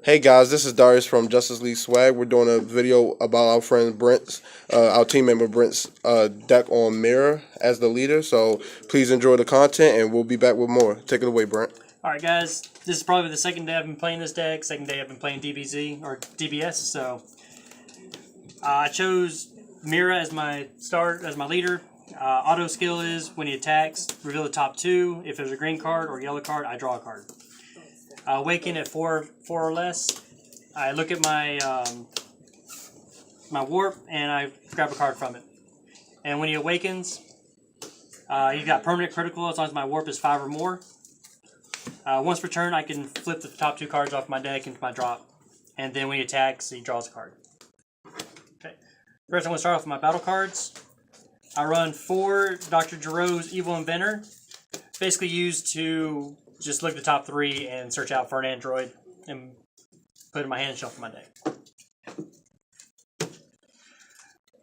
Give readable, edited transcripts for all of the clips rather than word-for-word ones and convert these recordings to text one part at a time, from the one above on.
Hey guys, this is Darius from Justice League Swag. We're doing a video about our friend Brent's, our team member Brent's deck on Mira as the leader. So please enjoy the content, and we'll be back with more. Take it away, Brent. Alright guys, this is probably the second day I've been playing this deck, second day I've been playing DBZ, or DBS, so I chose Mira as my leader. Auto skill is, when he attacks, reveal the top two. If there's a green card or yellow card, I draw a card. Awaken at four or less. I look at my my warp and I grab a card from it. And when he awakens, he's got permanent critical as long as my warp is 5 or more. Once per turn, I can flip the top 2 cards off my deck into my drop. And then when he attacks, he draws a card. Okay. First, I'm going to start off with my battle cards. I run 4 Dr. Giroux's Evil Inventor. Basically used to just look at the top 3 and search out for an android and put it in my hand and shuffle my deck.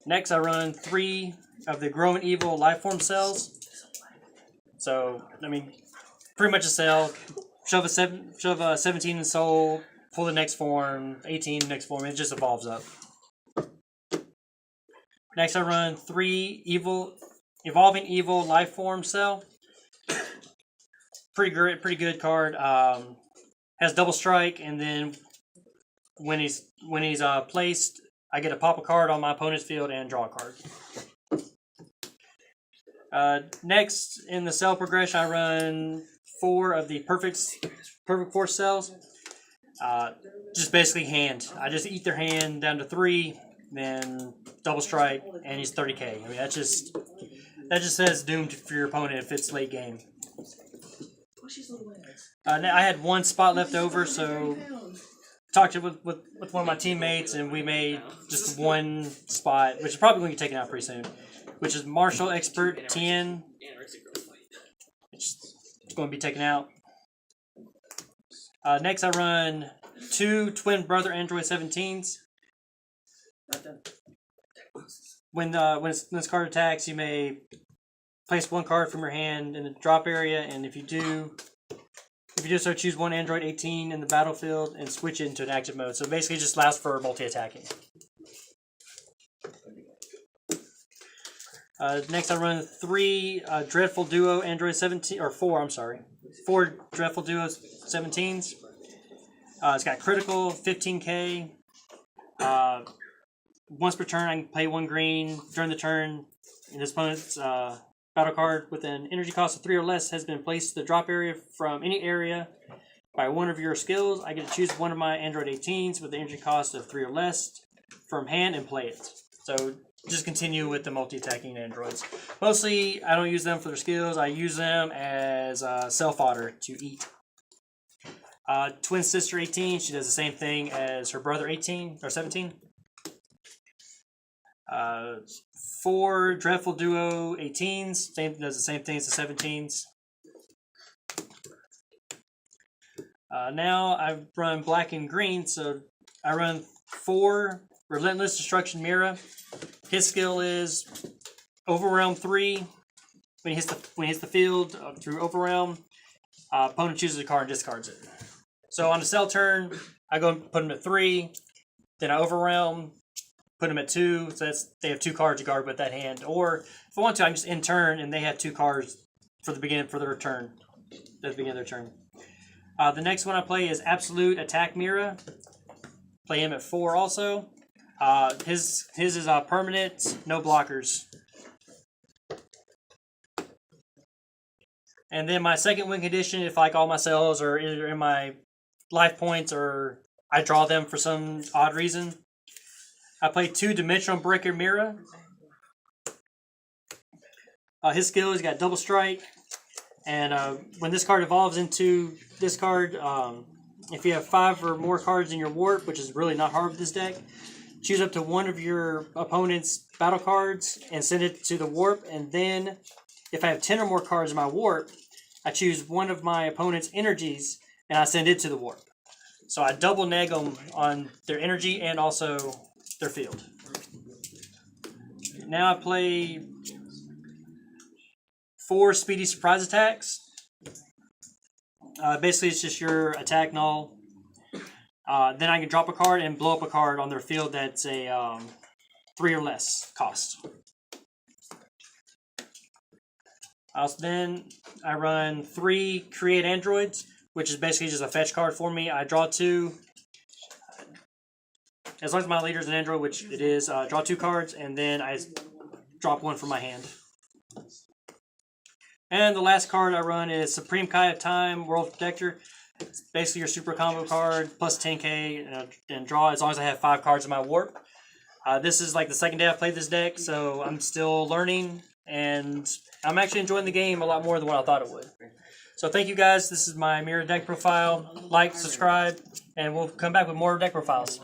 Next, I run 3 of the Growing Evil Lifeform cells. So, I mean, pretty much a cell. Shove a 17 in soul, pull the next form, 18 next form. It just evolves up. Next, I run 3 Evolving Evil Lifeform cell. Pretty good card. Has double strike, and then when he's placed, I get to pop a card on my opponent's field and draw a card. Next, in the cell progression, I run 4 of the Perfect Force cells. Just basically hand. I just eat their hand down to 3, then double strike, and he's 30k. I mean, that just says doomed for your opponent if it's late game. Now I had 1 spot left over, so talked with one of my teammates, and we made just 1 spot, which is probably going to get taken out pretty soon, which is Martial Expert 10, which is going to be taken out. Next, I run 2 Twin Brother Android 17s. When this card attacks, you may place 1 card from your hand in the drop area, and if you do so, choose 1 Android 18 in the battlefield and switch it into an active mode. So basically, it just allows for multi-attacking. Next, I run 3 Dreadful Duo Android 17, or 4. I'm sorry, 4 Dreadful Duo 17s. It's got critical, 15k. Once per turn, I can play 1 green during the turn. And his opponent's battle card with an energy cost of 3 or less has been placed to the drop area from any area by one of your skills. I get to choose 1 of my Android 18s with the energy cost of 3 or less from hand and play it. So just continue with the multi-attacking androids. Mostly, I don't use them for their skills. I use them as cell fodder to eat. Twin Sister 18, she does the same thing as her brother 18 or 17. 4 Dreadful Duo 18s, does the same thing as the 17s. Now I run black and green, so I run 4 Relentless Destruction Mira. His skill is Overwhelm 3. When he hits the field through Overwhelm, opponent chooses a card and discards it. So on the cell turn, I go and put him at 3. Then I Overwhelm, put them at 2, so they have 2 cards to guard with that hand. Or if I want to, I can just end turn and they have 2 cards for their turn. At the beginning of their turn. The next one I play is Absolute Attack Mira. Play him at 4 also. His is permanent, no blockers. And then my second win condition, if like all my cells are either in my life points or I draw them for some odd reason, I play 2 Dimensional Breaker Mira. His skill, he's got double strike, and when this card evolves into this card, if you have 5 or more cards in your warp, which is really not hard with this deck, choose up to 1 of your opponent's battle cards and send it to the warp, and then if I have 10 or more cards in my warp, I choose 1 of my opponent's energies and I send it to the warp. So I double neg them on their energy and also their field. Now I play 4 Speedy Surprise Attacks. Basically, it's just your attack null. then I can drop a card and blow up a card on their field that's a 3 or less cost. Then I run 3 Create Androids, which is basically just a fetch card for me. I draw 2. As long as my leader is an android, which it is, draw 2 cards, and then I drop 1 from my hand. And the last card I run is Supreme Kai of Time, World Protector. It's basically your super combo card, plus 10k, and draw as long as I have 5 cards in my warp. This is like the second day I've played this deck, so I'm still learning, and I'm actually enjoying the game a lot more than what I thought it would. So thank you guys. This is my Mira deck profile. Like, subscribe, and we'll come back with more deck profiles.